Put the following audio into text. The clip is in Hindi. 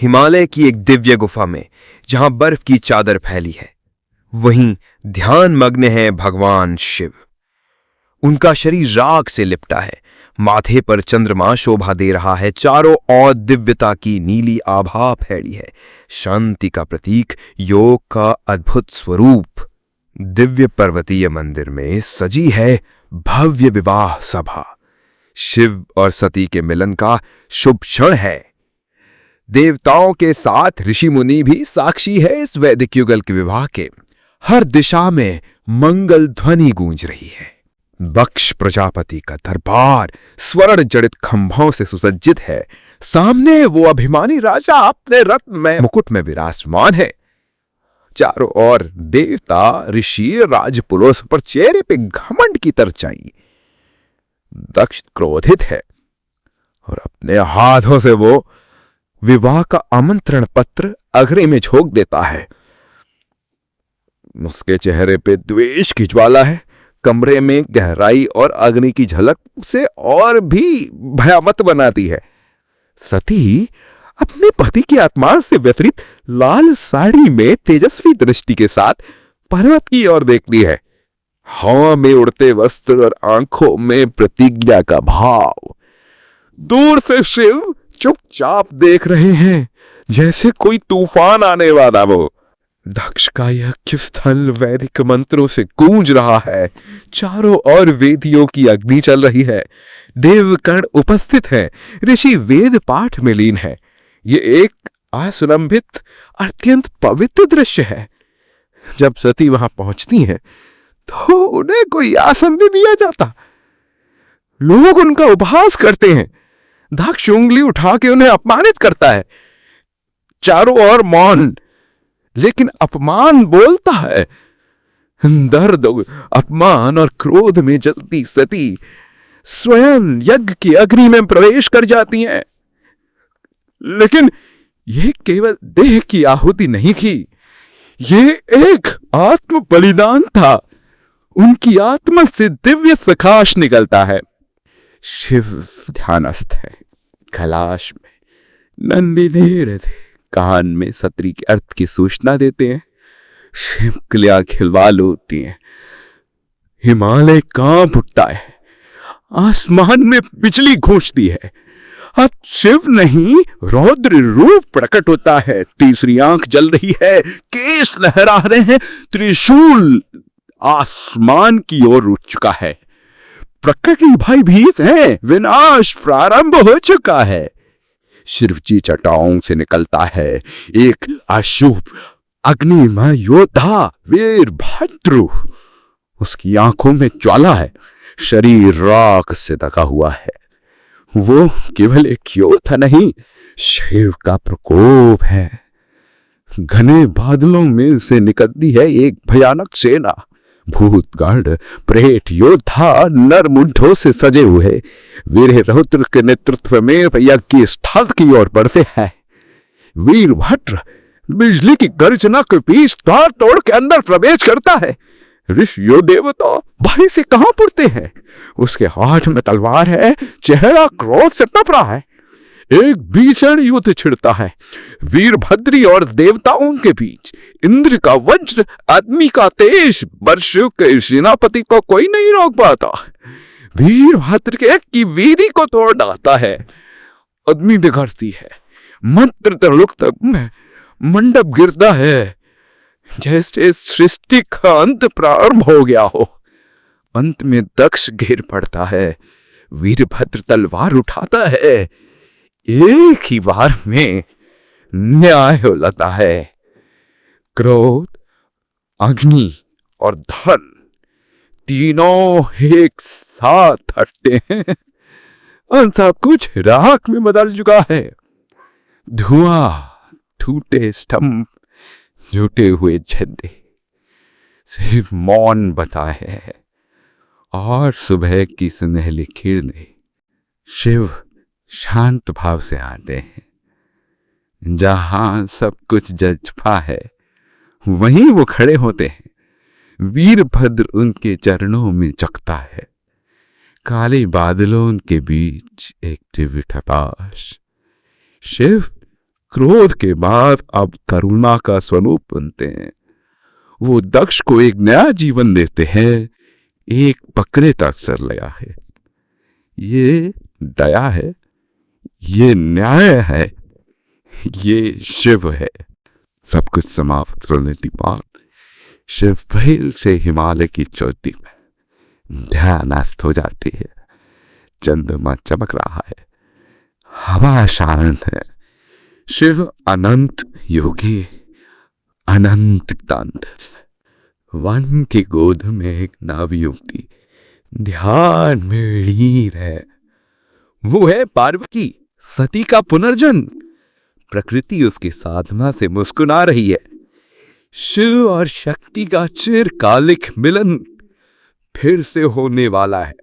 हिमालय की एक दिव्य गुफा में, जहां बर्फ की चादर फैली है, वहीं ध्यान मग्न है भगवान शिव। उनका शरीर राख से लिपटा है, माथे पर चंद्रमा शोभा दे रहा है, चारों ओर दिव्यता की नीली आभा फैली है, शांति का प्रतीक, योग का अद्भुत स्वरूप। दिव्य पर्वतीय मंदिर में सजी है भव्य विवाह सभा। शिव और सती के मिलन का शुभ क्षण है। देवताओं के साथ ऋषि मुनि भी साक्षी है इस वैदिक युगल के विवाह के। हर दिशा में मंगल ध्वनि गूंज रही है। दक्ष प्रजापति का दरबार स्वर्ण जड़ित खंभों से सुसज्जित है। सामने वो अभिमानी राजा अपने रत्न में मुकुट में विराजमान है। चारों ओर देवता, ऋषि, राजपुरुष पर चेहरे पे घमंड की तरचाई। दक्ष क्रोधित है और अपने हाथों से वो विवाह का आमंत्रण पत्र अग्नि में झोंक देता है। उसके चेहरे पे द्वेष की ज्वाला है। कमरे में गहराई और अग्नि की झलक उसे और भी भयावह बनाती है। सती अपने पति की आत्मा से विपरीत लाल साड़ी में तेजस्वी दृष्टि के साथ पर्वत की ओर देखती है। हवा में उड़ते वस्त्र और आंखों में प्रतिज्ञा का भाव। दूर से शिव चुपचाप देख रहे हैं, जैसे कोई तूफान आने वाला हो। दक्ष का यह स्थल वैदिक मंत्रों से गूंज रहा है। चारों ओर वेदियों की अग्नि चल रही है। देवगण उपस्थित हैं। ऋषि वेद पाठ में लीन है। ये एक असुलंबित अत्यंत पवित्र दृश्य है। जब सती वहां पहुंचती हैं, तो उन्हें कोई आसन नहीं दिया जाता। लोग उनका उपहास करते हैं। दक्ष उंगली उठा के उन्हें अपमानित करता है। चारों ओर मौन, लेकिन अपमान बोलता है। दर्द, अपमान और क्रोध में जलती सती स्वयं यज्ञ की अग्नि में प्रवेश कर जाती हैं। लेकिन यह केवल देह की आहुति नहीं थी, यह एक आत्म बलिदान था। उनकी आत्मा से दिव्य प्रकाश निकलता है। शिव ध्यानस्थ है। कैलाश में नंदी ने कान में सत्री के अर्थ की सूचना देते हैं। शिवकलियां खिलवाल होती हैं। हिमालय कांप उठता है। आसमान में बिजली गूंजती है। अब शिव नहीं, रौद्र रूप प्रकट होता है। तीसरी आंख जल रही है, केस लहरा रहे हैं, त्रिशूल आसमान की ओर उठ चुका है। प्रकृति भयभीत है, विनाश प्रारंभ हो चुका है। शिवजी जटाओं से निकलता है एक अशुभ अग्निमय योद्धा, वीरभद्र। उसकी आंखों में ज्वाला है, शरीर राख से ढका हुआ है। वो केवल एक योद्धा नहीं, शिव का प्रकोप है। घने बादलों में से निकलती है एक भयानक सेना। भूतगण, प्रेत, योद्धा नर मुंडों से सजे हुए वीरभद्र के नेतृत्व में यज्ञ स्थल की ओर बढ़ते हैं। वीरभद्र बिजली की गर्जना के बीच द्वार तोड़ के अंदर प्रवेश करता है। ऋषियों देवता भय से कहां पुरते हैं। उसके हाथ में तलवार है, चेहरा क्रोध से तप रहा है। एक भीषण युद्ध छिड़ता है वीरभद्री और देवताओं के बीच। इंद्र का वज्र, अग्नि का तेज, वर्षों के सेनापति को कोई नहीं रोक पाता। वीरभद्र के की वीरी को तोड़ डालता है। अग्नि बिगड़ती है, मंत्र तरुक में मंडप गिरता है, जैसे सृष्टि का अंत प्रारंभ हो गया हो। अंत में दक्ष गिर पड़ता है। वीरभद्र तलवार उठाता है। एक ही बार में न्याय हो जाता है। क्रोध, अग्नि और धन तीनों एक साथ हटते हैं और सब कुछ राख में बदल चुका है। धुआं, टूटे स्तंभ, जुटे हुए झंडे, सिर्फ मौन बताए है और सुबह की सुनहली किरणें। शिव शांत भाव से आते हैं। जहां सब कुछ जल चुका है, वहीं वो खड़े होते हैं। वीरभद्र उनके चरणों में झुकता है। काले बादलों के बीच एक दिव्य प्रकाश। शिव क्रोध के बाद अब करुणा का स्वरूप बनते हैं। वो दक्ष को एक नया जीवन देते हैं, एक बकरे तक सर लया है। ये दया है, ये न्याय है, ये शिव है। सब कुछ समाप्त करने के बाद शिव पहल से हिमालय की चोटी में ध्यानस्थ हो जाती है। चंद्रमा चमक रहा है, हवा शांत है। शिव अनंत योगी, अनंत दंड। वन की गोद में एक नवयुवती ध्यान में लीन है। वो है पार्वती, सती का पुनर्जन्म। प्रकृति उसकी साधना से मुस्कुरा रही है। शिव और शक्ति का चिरकालिक मिलन फिर से होने वाला है।